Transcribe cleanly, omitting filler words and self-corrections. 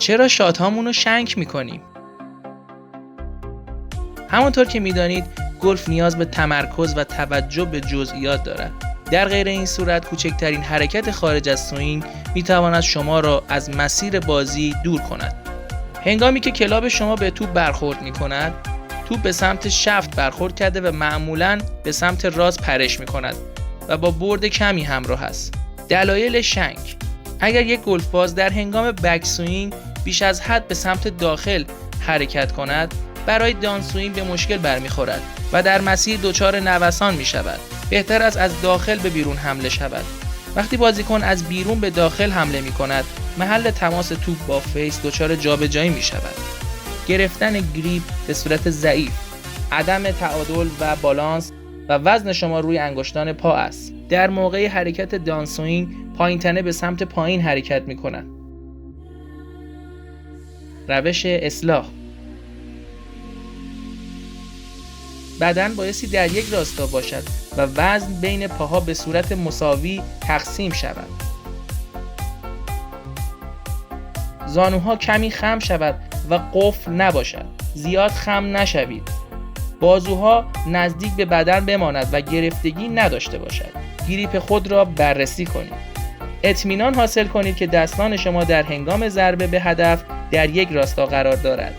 چرا شات‌هامون رو شنک می‌کنیم؟ همونطور که می‌دانید گلف نیاز به تمرکز و توجه به جزئیات دارد. در غیر این صورت کوچکترین حرکت خارج از سوینگ می‌تواند شما را از مسیر بازی دور کند. هنگامی که کلاب شما به توپ برخورد می‌کند، توپ به سمت شفت برخورد کرده و معمولاً به سمت راست پرش می‌کند و با برد کمی همراه است. دلایل شنک: اگر یک گلف باز در هنگام بک سوینگ بیش از حد به سمت داخل حرکت کند، برای دان سوینگ به مشکل برمیخورد و در مسیر دچار نوسان می شود. بهتر است از داخل به بیرون حمله شود. وقتی بازیکن از بیرون به داخل حمله می کند، محل تماس توپ با فیس دچار جابجایی می شود. گرفتن گریپ به صورت ضعیف، عدم تعادل و بالانس و وزن شما روی انگشتان پا است. در موقع حرکت دان سوینگ پایین تنه به سمت پایین حرکت می کند. روش اصلاح: بدن بایستی در یک راستا باشد و وزن بین پاها به صورت مساوی تقسیم شود. زانوها کمی خم شود و قفل نباشد. زیاد خم نشوید. بازوها نزدیک به بدن بماند و گرفتگی نداشته باشد. گریپ خود را بررسی کنید. اطمینان حاصل کنید که دستان شما در هنگام ضربه به هدف در یک راستا قرار دارد.